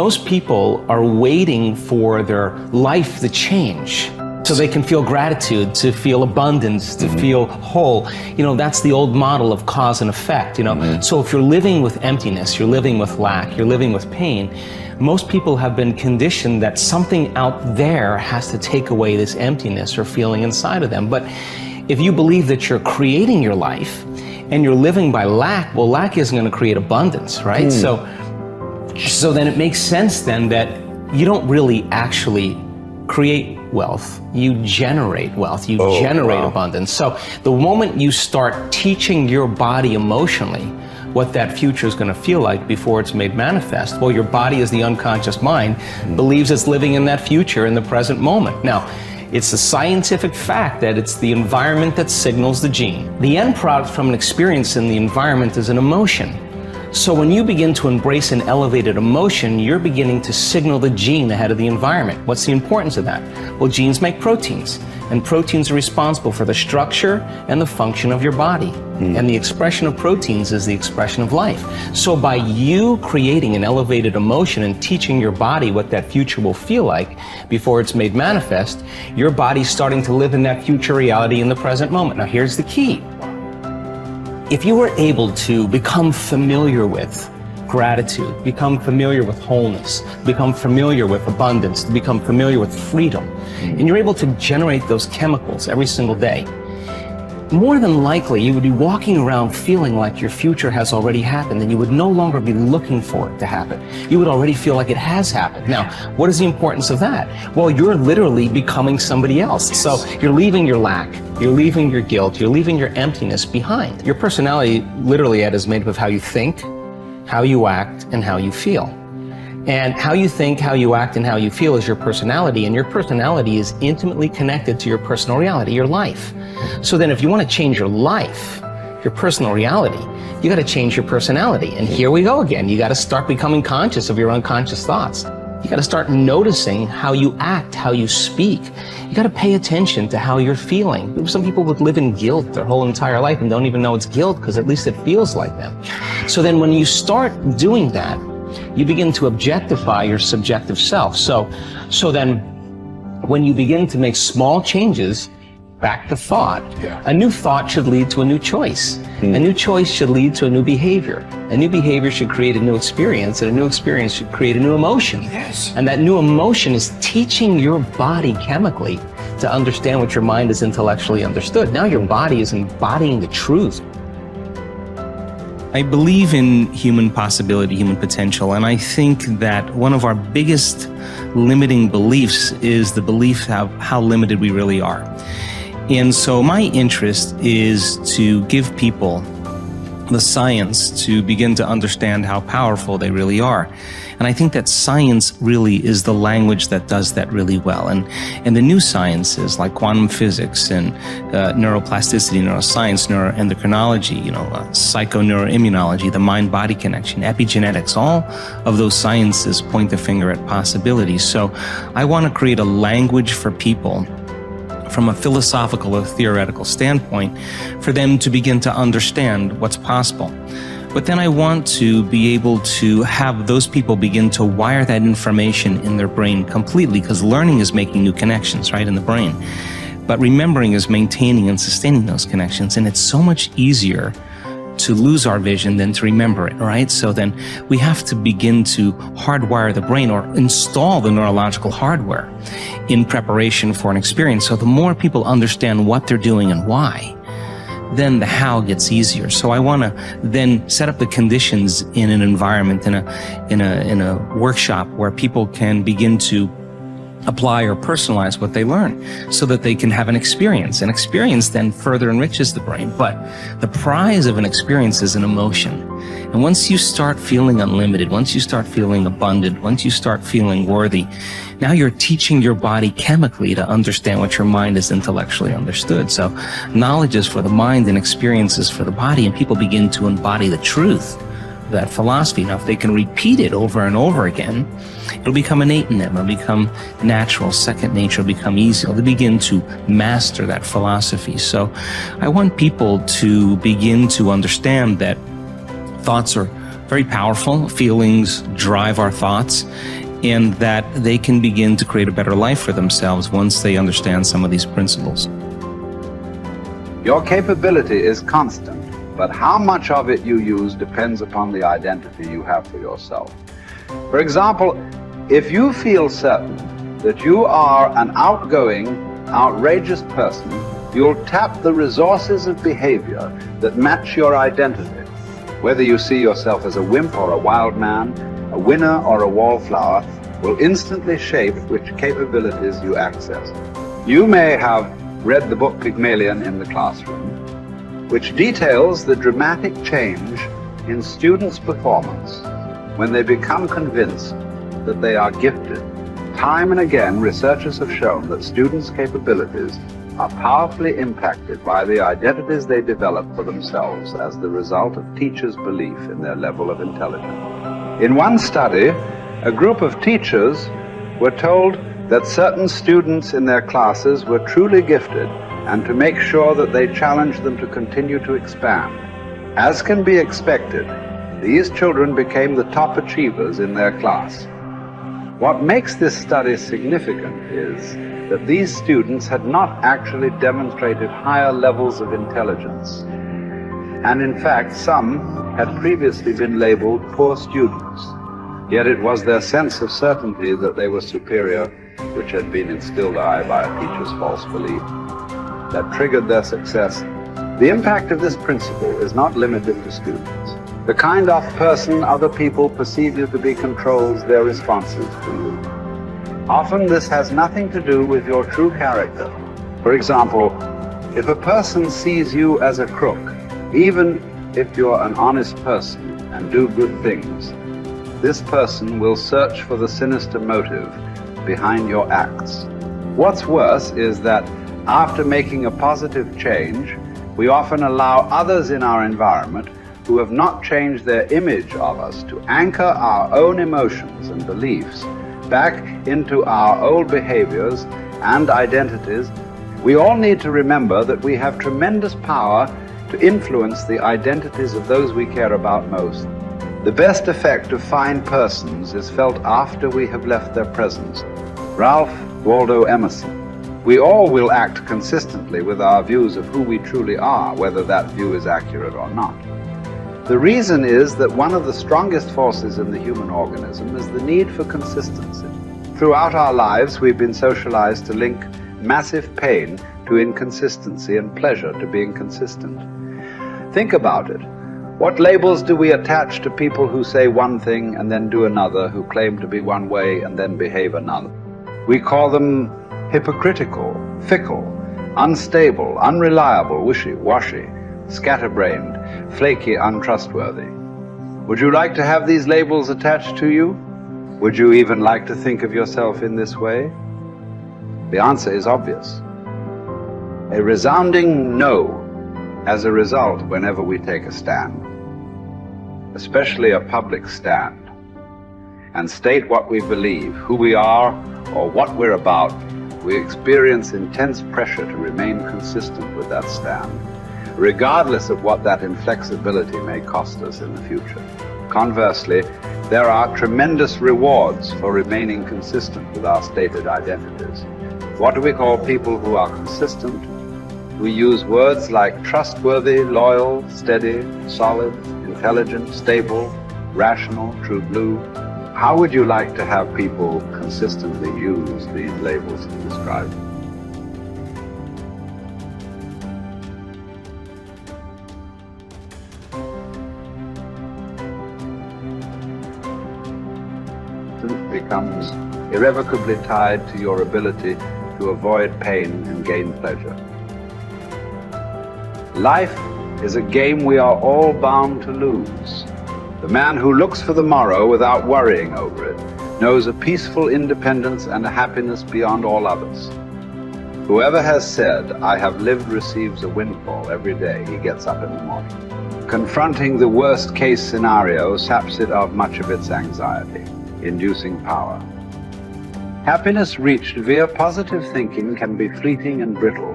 Most people are waiting for their life to change so they can feel gratitude, to feel abundance, to feel whole. You know, that's the old model of cause and effect, you know. So if you're living with emptiness, you're living with lack, you're living with pain, most people have been conditioned that something out there has to take away this emptiness or feeling inside of them. But if you believe that you're creating your life and you're living by lack, well, lack isn't going to create abundance, right? So then it makes sense then that you don't really actually create wealth, you generate wealth, you generate abundance. So the moment you start teaching your body emotionally what that future is going to feel like before it's made manifest, well, your body, as the unconscious mind, believes it's living in that future in the present moment. Now, it's a scientific fact that it's the environment that signals the gene. The end product from an experience in the environment is an emotion. So when you begin to embrace an elevated emotion, you're beginning to signal the gene ahead of the environment. What's the importance of that? Well, genes make proteins, and proteins are responsible for the structure and the function of your body. And the expression of proteins is the expression of life. So by you creating an elevated emotion and teaching your body what that future will feel like before it's made manifest, your body's starting to live in that future reality in the present moment. Now here's the key. If you were able to become familiar with gratitude, become familiar with wholeness, become familiar with abundance, become familiar with freedom, and you're able to generate those chemicals every single day, more than likely you would be walking around feeling like your future has already happened, and you would no longer be looking for it to happen. You would already feel like it has happened. Now, what is the importance of that? Well, you're literally becoming somebody else. So you're leaving your lack, you're leaving your guilt, you're leaving your emptiness behind. Your personality, literally, Ed, is made up of how you think, how you act, and how you feel. And how you think, how you act, and how you feel is your personality, and your personality is intimately connected to your personal reality, your life. So then if you want to change your life, your personal reality, you got to change your personality. And here we go again. You got to start becoming conscious of your unconscious thoughts. You got to start noticing how you act, how you speak. You got to pay attention to how you're feeling. Some people would live in guilt their whole entire life and don't even know it's guilt because at least it feels like them. So then when you start doing that, you begin to objectify your subjective self. So then when you begin to make small changes, back to thought, a new thought should lead to a new choice. A new choice should lead to a new behavior. A new behavior should create a new experience, and a new experience should create a new emotion. And that new emotion is teaching your body chemically to understand what your mind has intellectually understood. Now your body is embodying the truth. I believe in human possibility, human potential, and I think that one of our biggest limiting beliefs is the belief of how limited we really are. And so my interest is to give people the science to begin to understand how powerful they really are. And I think that science really is the language that does that really well. And the new sciences like quantum physics and neuroplasticity, neuroscience, neuroendocrinology, psychoneuroimmunology, the mind-body connection, epigenetics, all of those sciences point the finger at possibilities. So I want to create a language for people from a philosophical or theoretical standpoint for them to begin to understand what's possible. But then I want to be able to have those people begin to wire that information in their brain completely, because learning is making new connections, right, in the brain. But remembering is maintaining and sustaining those connections. And it's so much easier to lose our vision than to remember it, right? So then we have to begin to hardwire the brain or install the neurological hardware in preparation for an experience. So the more people understand what they're doing and why, then the how gets easier. So I want to then set up the conditions in an environment, in a workshop where people can begin to apply or personalize what they learn so that they can have an experience. An experience then further enriches the brain. But the prize of an experience is an emotion. And once you start feeling unlimited, once you start feeling abundant, once you start feeling worthy, now you're teaching your body chemically to understand what your mind has intellectually understood. So knowledge is for the mind and experiences for the body, and people begin to embody the truth of that philosophy. Now, if they can repeat it over and over again, it'll become innate in them. It'll become natural, second nature, it'll become easy. They'll begin to master that philosophy. So I want people to begin to understand that thoughts are very powerful. Feelings drive our thoughts, and that they can begin to create a better life for themselves once they understand some of these principles. Your capability is constant, but how much of it you use depends upon the identity you have for yourself. For example, if you feel certain that you are an outgoing, outrageous person, you'll tap the resources of behavior that match your identity. Whether you see yourself as a wimp or a wild man, a winner or a wallflower, will instantly shape which capabilities you access. You may have read the book Pygmalion in the classroom, which details the dramatic change in students' performance when they become convinced that they are gifted. Time and again, researchers have shown that students' capabilities are powerfully impacted by the identities they develop for themselves as the result of teachers' belief in their level of intelligence. In one study, a group of teachers were told that certain students in their classes were truly gifted and to make sure that they challenged them to continue to expand. As can be expected, these children became the top achievers in their class. What makes this study significant is that these students had not actually demonstrated higher levels of intelligence. And in fact, some had previously been labeled poor students. Yet it was their sense of certainty that they were superior, which had been instilled by a teacher's false belief, that triggered their success. The impact of this principle is not limited to students. The kind of person other people perceive you to be controls their responses to you. Often this has nothing to do with your true character. For example, if a person sees you as a crook, even if you're an honest person and do good things, this person will search for the sinister motive behind your acts. What's worse is that after making a positive change, we often allow others in our environment who have not changed their image of us to anchor our own emotions and beliefs back into our old behaviors and identities. We all need to remember that we have tremendous power to influence the identities of those we care about most. The best effect of fine persons is felt after we have left their presence. Ralph Waldo Emerson. We all will act consistently with our views of who we truly are, whether that view is accurate or not. The reason is that one of the strongest forces in the human organism is the need for consistency. Throughout our lives, we've been socialized to link massive pain to inconsistency and pleasure to being consistent. Think about it. What labels do we attach to people who say one thing and then do another, who claim to be one way and then behave another? We call them hypocritical, fickle, unstable, unreliable, wishy-washy, scatterbrained, flaky, untrustworthy. Would you like to have these labels attached to you? Would you even like to think of yourself in this way? The answer is obvious. A resounding no as a result whenever we take a stand, especially a public stand, and state what we believe, who we are, or what we're about. We experience intense pressure to remain consistent with that stand, regardless of what that inflexibility may cost us in the future. Conversely, there are tremendous rewards for remaining consistent with our stated identities. What do we call people who are consistent? We use words like trustworthy, loyal, steady, solid, intelligent, stable, rational, true blue. How would you like to have people consistently use these labels to describe you? Becomes irrevocably tied to your ability to avoid pain and gain pleasure. Life is a game we are all bound to lose. The man who looks for the morrow without worrying over it knows a peaceful independence and a happiness beyond all others. Whoever has said, "I have lived," receives a windfall every day he gets up in the morning. Confronting the worst-case scenario saps it of much of its anxiety, inducing power. Happiness reached via positive thinking can be fleeting and brittle.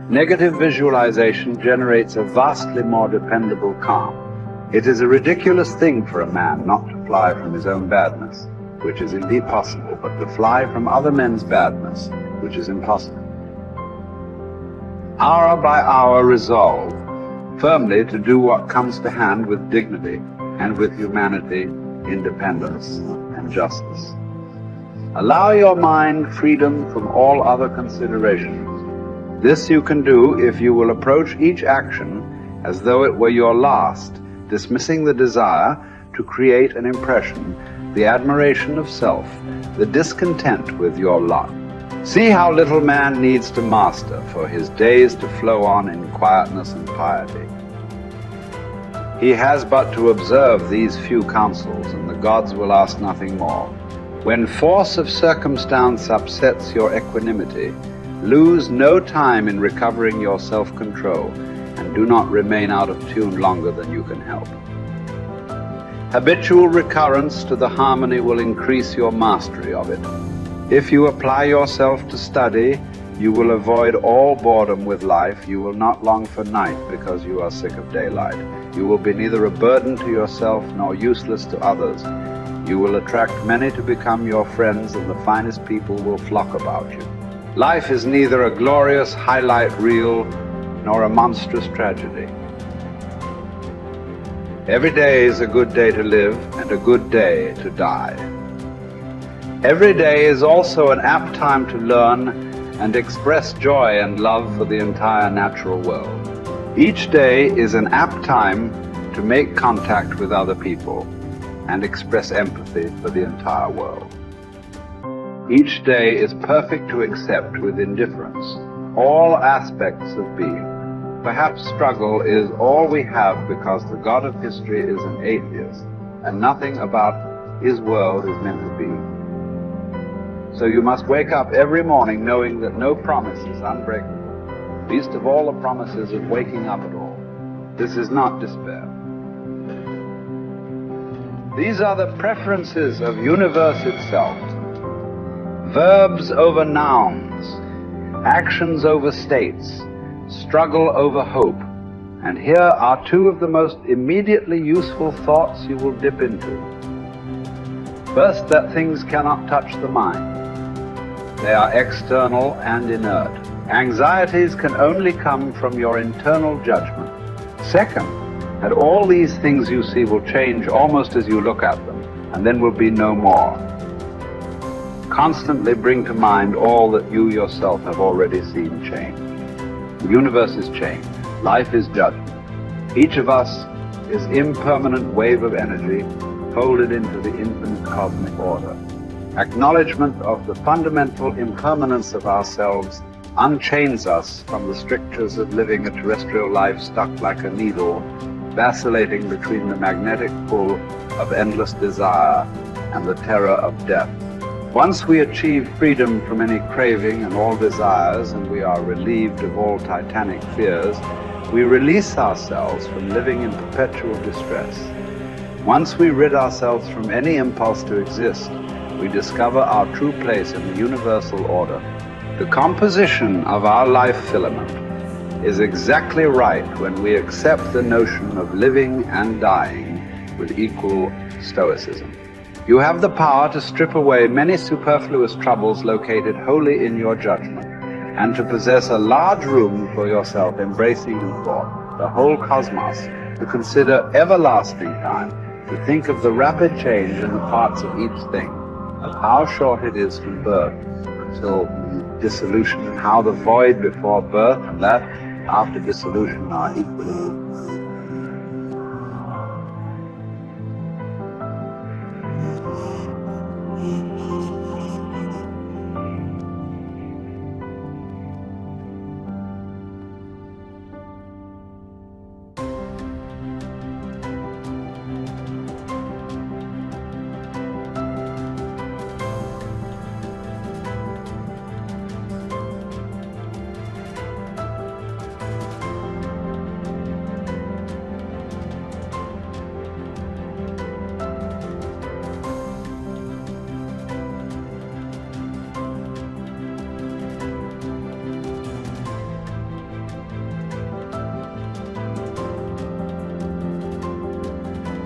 Negative visualization generates a vastly more dependable calm. It is a ridiculous thing for a man not to fly from his own badness, which is indeed possible, but to fly from other men's badness, which is impossible. Hour by hour resolve firmly to do what comes to hand with dignity and with humanity, independence, and justice. Allow your mind freedom from all other considerations. This you can do if you will approach each action as though it were your last, dismissing the desire to create an impression, the admiration of self, the discontent with your lot. See how little man needs to master for his days to flow on in quietness and piety. He has but to observe these few counsels, and the gods will ask nothing more. When force of circumstance upsets your equanimity, lose no time in recovering your self-control, and do not remain out of tune longer than you can help. Habitual recurrence to the harmony will increase your mastery of it. If you apply yourself to study, you will avoid all boredom with life. You will not long for night because you are sick of daylight. You will be neither a burden to yourself nor useless to others. You will attract many to become your friends, and the finest people will flock about you. Life is neither a glorious highlight reel nor a monstrous tragedy. Every day is a good day to live and a good day to die. Every day is also an apt time to learn and express joy and love for the entire natural world. Each day is an apt time to make contact with other people and express empathy for the entire world. Each day is perfect to accept with indifference all aspects of being. Perhaps struggle is all we have because the God of history is an atheist and nothing about his world is meant to be. So you must wake up every morning knowing that no promise is unbreakable, least of all the promises of waking up at all. This is not despair. These are the preferences of universe itself. Verbs over nouns, actions over states, struggle over hope. And here are two of the most immediately useful thoughts you will dip into. First, that things cannot touch the mind. They are external and inert. Anxieties can only come from your internal judgment. Second, that all these things you see will change almost as you look at them, and then will be no more. Constantly bring to mind all that you yourself have already seen change. The universe is change. Life is judgment. Each of us is impermanent wave of energy folded into the infinite cosmic order. Acknowledgement of the fundamental impermanence of ourselves unchains us from the strictures of living a terrestrial life stuck like a needle, vacillating between the magnetic pull of endless desire and the terror of death. Once we achieve freedom from any craving and all desires, and we are relieved of all titanic fears, we release ourselves from living in perpetual distress. Once we rid ourselves from any impulse to exist, we discover our true place in the universal order. The composition of our life filament is exactly right when we accept the notion of living and dying with equal stoicism. You have the power to strip away many superfluous troubles located wholly in your judgment, and to possess a large room for yourself embracing in thought the whole cosmos, to consider everlasting time, to think of the rapid change in the parts of each thing, of how short it is from birth until dissolution, and how the void before birth and that after dissolution are equally